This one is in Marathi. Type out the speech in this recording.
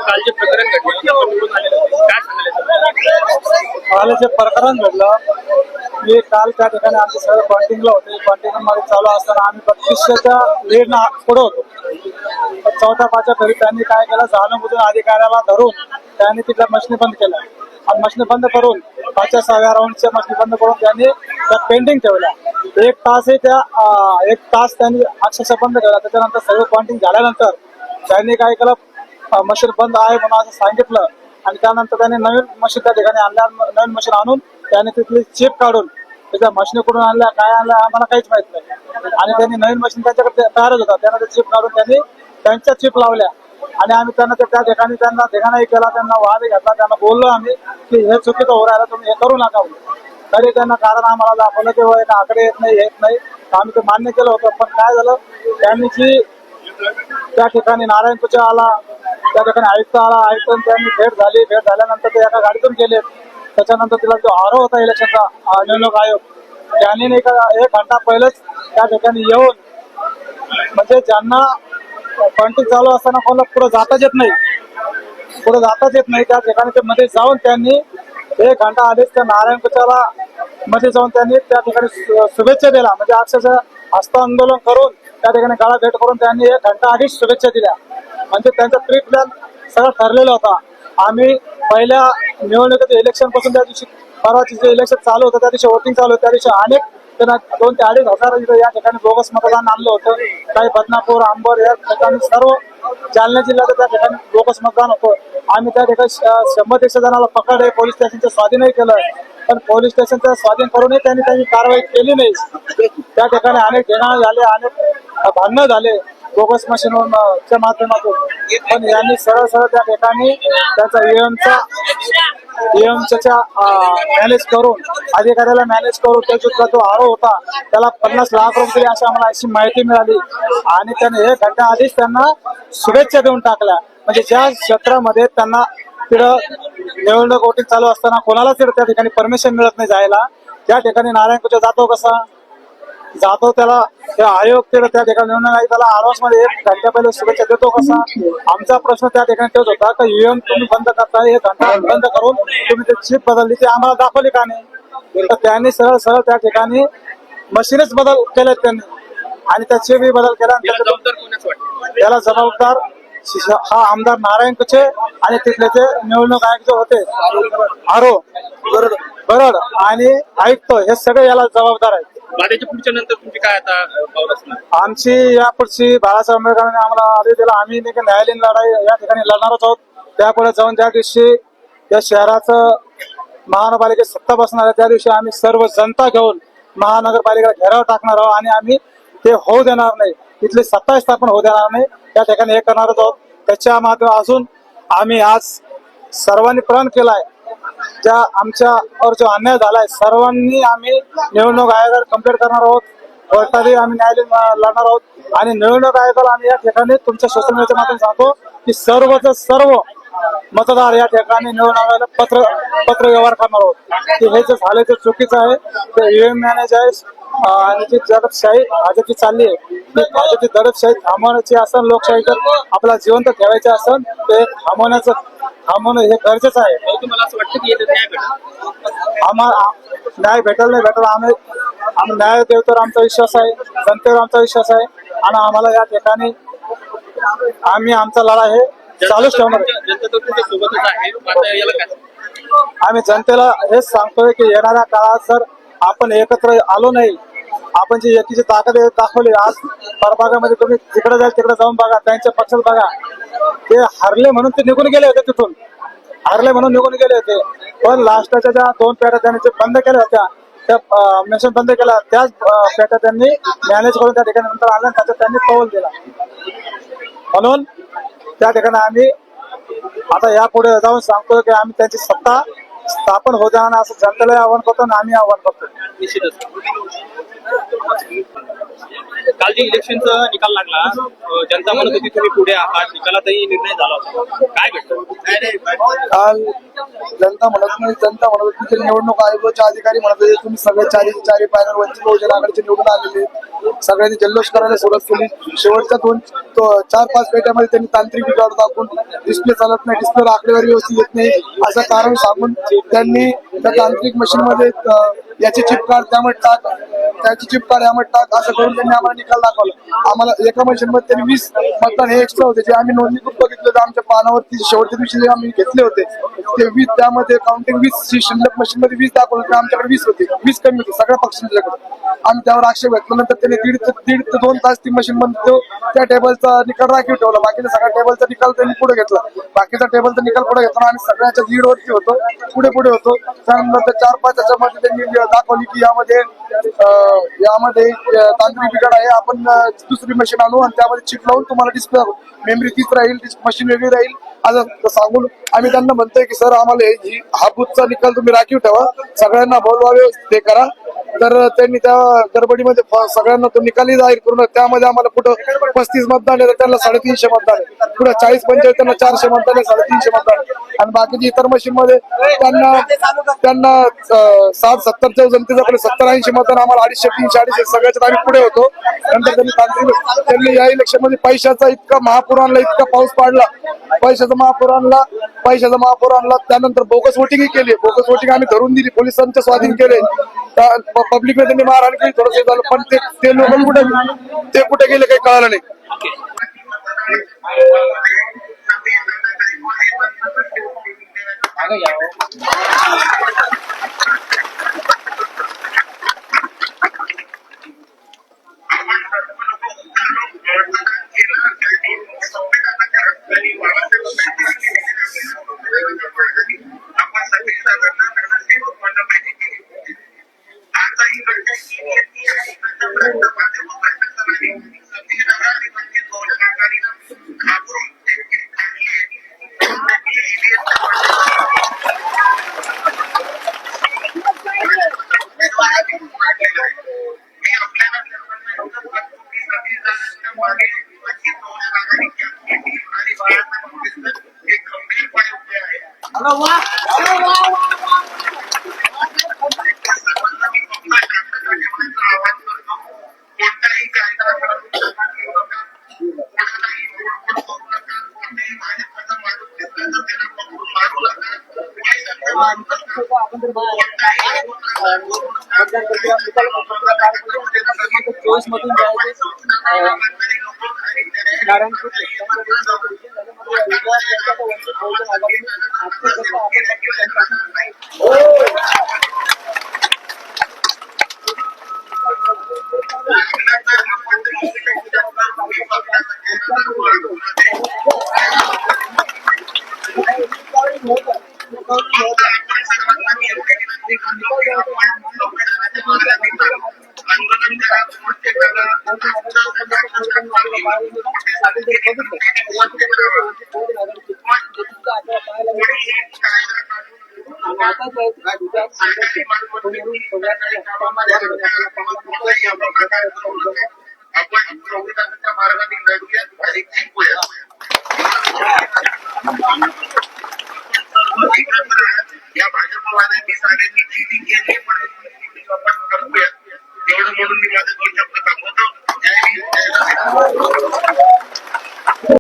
काल जे प्रकरण घडलं निवडून आलेलं होतं, काय सांगायचं? काल जे प्रकरण घडलं मी काल त्या ठिकाणी आमचे सगळे कॉन्टिंगला होते. कॉन्टिंग मध्ये चालू असताना आम्ही 3200च्या लीडनं पुढे होतो. चौथा पाचच्या घरी त्यांनी काय केलं, जाणूनबुजून अधिकाऱ्याला धरून त्यांनी तिथल्या मशिनी बंद केल्या आणि मशिनी बंद करून 5च्या 6व्या राऊंडच्या मशिनी बंद करून त्यांनी त्या पेंडिंग ठेवल्या. एक तास त्यांनी अक्षरशः बंद केला. त्याच्यानंतर सगळं कॉन्टिंग झाल्यानंतर त्यांनी काय केलं, मशीन बंद आहे म्हणून असं सांगितलं आणि त्यानंतर त्यांनी नवीन मशीन त्या ठिकाणी आणल्या. नवीन मशीन आणून त्याने तिथली चिप काढून त्याच्या मशीन कुठून आणल्या काय आणल्या आम्हाला काहीच माहित नाही आणि त्यांनी नवीन मशीन त्यांच्याकडे तयारच होता. त्यांना ते चिप काढून त्यांनी त्यांच्या चिप लावल्या आणि आम्ही त्यांना त्या ठिकाणी त्यांना धिंगाणाही केला, त्यांना वाद घेतला. त्यांना बोललो आम्ही की हे चुकीचं हो राहिलं, तुम्ही हे करू नका. तरी त्यांना कारण आम्हाला दाखवलं की वय आकडे येत नाही आम्ही ते मान्य केलं होतं. पण काय झालं, त्यांनी जी त्या ठिकाणी नारायणपूरच्या आला, त्या ठिकाणी आयुक्त आला, आयुक्त त्यांनी भेट झाल्यानंतर ते एका गाडीतून गेले. त्याच्यानंतर तिला जो आरोप होता इलेक्शनचा निवडणूक आयोग, त्यांनी एक घंटा पहिलेच त्या ठिकाणी येऊन म्हणजे ज्यांना कॉन्टिंग चालू असताना कोणाला पुढे जाताच येत नाही त्या ठिकाणी ते मध्ये जाऊन त्यांनी 1 घंटा आधीच त्या नारायणपूरच्याला मध्ये जाऊन त्यांनी त्या ठिकाणी शुभेच्छा दिल्या. म्हणजे अक्षरशः हस्त आंदोलन करून त्या ठिकाणी गाळा भेट करून त्यांनी 1 घंटा आधीच शुभेच्छा दिल्या. म्हणजे त्यांचा प्री प्लॅन सगळं ठरलेला होता. आम्ही पहिल्या निवडणुकीच्या इलेक्शन पासून त्या दिवशी परवाची जे इलेक्शन चालू होतं त्या दिवशी वोटिंग चालू होतं, त्या दिवशी अनेक त्यांना 2 ते 2.5 हजार या ठिकाणी बोगस मतदान आणलं होतं. काही बदनापूर, अंबर या ठिकाणी सर्व जालना जिल्ह्यात त्या ठिकाणी बोगस मतदान होतं. आम्ही त्या ठिकाणी 100-100 जणांना पकडले, पोलीस स्टेशनचं स्वाधीनही केलं. पण पोलीस स्टेशनचं स्वाधीन करूनही त्यांनी कारवाई केली नाही. त्या ठिकाणी अनेक धिंगाणे झाले, अनेक भांडणं झाले बोगस मशीनच्या माध्यमातून. पण यांनी सरळ त्या ठिकाणी त्याचा ईएमच्या मॅनेज करून अधिकाऱ्याला मॅनेज करून त्याचा जो आरोप होता त्याला 50 लाख रुपये अशी आम्हाला अशी माहिती मिळाली आणि त्याने 1 घंटा आधीच त्यांना शुभेच्छा देऊन टाकल्या. म्हणजे ज्या क्षेत्रामध्ये त्यांना तिथं निवडणूक वोटिंग चालू असताना कोणालाच त्या ठिकाणी परमिशन मिळत नाही जायला, त्या ठिकाणी नारायणपूरच्या जातो त्याला आयोग त्या ठिकाणी निवडणूक आयोगाला ऍडव्हान्स मध्ये 1 घंटा पहिले शुभेच्छा देतो कसा. आमचा प्रश्न त्या ठिकाणी तोच होता की ईएम तुम्ही बंद करताय, 1 घंटा बंद करून तुम्ही ते चिप बदलली ती आम्हाला दाखवली का नाही. तर त्यांनी सरळ त्या ठिकाणी मशीनच बदल केले त्यांनी आणि त्या चिपही बदल केला. त्याला जबाबदार हा आमदार नारायणपूरचे आणि तिथले ते निवडणूक आयोग जे होते बरड आणि आयुक्त हे सगळे याला जबाबदार आहेत. वादाच्या पुढच्या नंतर तुमची काय आता पाऊल असणार? आमची यापुढची बाळासाहेब आंबेडकरांनी आम्हाला आदेश दिला, आम्ही न्यायालयीन लढाई या ठिकाणी लढणारच आहोत. त्यापुढे जाऊन ज्या दिवशी या शहराचं महानगरपालिकेत सत्ता बसणार आहे त्या दिवशी आम्ही सर्व जनता घेऊन महानगरपालिकेला घेराव टाकणार आहोत आणि आम्ही ते होऊ देणार नाही, इथली सत्ता स्थापन होऊ देणार नाही. त्या ठिकाणी हे करणारच आहोत. त्याच्या माध्यमातून अजून आम्ही आज सर्वांनी प्रण केलाय, ज्या आमच्यावर जो अन्याय झालाय सर्वांनी आम्ही निवडणूक आयोगाला कंप्लेंट करणार आहोत. कोर्टातही आम्ही न्यायालयीन लढणार आहोत आणि निवडणूक आयोगाला आम्ही या ठिकाणी तुमच्या सोशल मीडियाच्या माध्यमातून सांगतो की सर्व मतदार या ठिकाणी निवडणूक आयोगाला पत्र व्यवहार करणार आहोत की हे जे झाले ते चुकीचं आहे. ते ईएम मॅनेज आहे आणि जी दडपशाही भाजपची चालली आहे ती भाजपची दडपशाही थांबवण्याची असेल, लोकशाही जर आपला जिवंत ठेवायचे असेल ते थांबवणं हे गरजेचं आहे. तुम्हाला असं वाटतं की न्याय भेटेल? आम्हाला न्याय भेटेल नाही भेटेल आम्ही न्याय देऊ तर आमचा विश्वास आहे, जनतेवर आमचा विश्वास आहे आणि आम्हाला या ठिकाणी आम्ही आमचा लढा हे चालूच ठेवणार आहे. आम्ही जनतेला हेच सांगतोय की येणाऱ्या काळात जर आपण एकत्र आलो नाही, आपण जी एकीची ताकद दाखवली आज प्रभागामध्ये, तुम्ही जिकडे जाईल तिकडे जाऊन बघा, त्यांच्या पक्षात बघा, ते हरले म्हणून ते निघून गेले होते, तिथून हरले म्हणून निघून गेले होते. पण लास्टच्या ज्या 2 पेट्या त्यांनी जे बंद केल्या होत्या त्या मशीन बंद केल्या, त्याच पेट्या त्यांनी मॅनेज करून त्या ठिकाणी नंतर आणल्या, त्याच्यात त्यांनी पाऊल दिला. म्हणून त्या ठिकाणी आम्ही आता यापुढे जाऊन सांगतो की आम्ही त्यांची सत्ता स्थापन होत जाणार असं जनतेला आव्हान करतो आणि आम्ही आव्हान करतो. निश्चितच काल जे इलेक्शनचा निकाल लागला, जनता म्हणत होती तुम्ही पुढे आहात, निकालातही निर्णय झाला होता, काय घडतं? काल जनता म्हणत नाही, जनता म्हणत होती की निवडणूक आयोगाचे अधिकारी म्हणत होते तुम्ही सगळे चारी पॅनल वंचित बहुजन आघाडीचे निवडून आलेले, सगळ्यांनी जल्लोष करायला सुरुवात केली. शेवटच्या 4-5 पेट्यामध्ये त्यांनी तांत्रिक बिघाड दाखवून डिस्प्ले चालत नाही, डिस्प्लेला आकडेवारी व्यवस्थित येत नाही असं कारण सांगून त्यांनी त्या तांत्रिक मशीन मध्ये याची चिप काढ त्यामध्ये टाक, त्याची चिप काढ यामध्ये टाक असं करून त्यांनी आम्हाला निकाल दाखवला. आम्हाला एका मशीन मध्ये त्यांनी 20 मतदान हे एक्स्ट्रा होते जे आम्ही नोंदणीकृत बघितले होते आमच्या पानावरती शेवटच्या दिवशी जे आम्ही घेतले होते ते 20, त्यामध्ये काउंटिंग 20 ची शिल्लक मशीन मध्ये 20 दाखवलं होते, आमच्याकडे 20 होते, 20 कमी होते सगळ्या पक्षांच्याकडे. आम्ही त्यावर आक्षेप घेतल्यानंतर त्यांनी दीड ते 2 तास ती मशीन मध्ये त्या टेबलचा निकाल राखीव ठेवला. बाकीचा सगळ्या टेबलचा निकाल त्यांनी पुढे घेतला, बाकीचा टेबलचा निकाल पुढे घेतला आणि सगळ्याच्या लीड वरती होतो, पुढे होतो. त्यानंतर 4-5 याच्यामध्ये त्यांनी दाखवली की यामध्ये तांत्रिक बिघाड आहे, आपण दुसरी मशीन आणू आणि त्यामध्ये चिप लावून तुम्हाला डिस्प्ले मेमरी तीच राहील, मशीन वेगळी राहील असं सांगून आम्ही त्यांना म्हणतोय की सर आम्हाला हा बूथचा निकाल तुम्ही राखीव ठेवा, सगळ्यांना बोलवावे ते करा. तर त्यांनी त्या गडबडीमध्ये सगळ्यांना तो निकाली जाहीर करून त्यामध्ये आम्हाला कुठं 35 मतदान आहे, त्यांना 350 मतदान आहे, पुढे 40-45 त्यांना 400 मतदान आहे, 350 मतदान आहे. आणि बाकीची इतर मशीन मध्ये त्यांना 60-70च्या जनतेच्याकडे 70-80 मतदान, आम्हाला 250-300-250 सगळ्याच्यात आम्ही पुढे होतो. नंतर त्यांनी या इलेक्शन मध्ये पैशाचा इतका महापूर आणला, इतका पाऊस पाडला, पैशाचा महापूर आणला. त्यानंतर बोगस वोटिंग केली, बोगस वोटिंग आम्ही धरून दिली, पोलिसांच्या स्वाधीन केले, पब्लिकने त्यांनी मारहाण केली, थोडंसं झालं. पण ते लोक कुठे गेले काही कळालं नाही. या भाजपवाल्यांनी साऱ्यांनी चिटिंग केली, पण आपण करूया एवढं म्हणून मी माझं 2 शब्द थांबवतो. जय हिंद, जय महाराष्ट्र.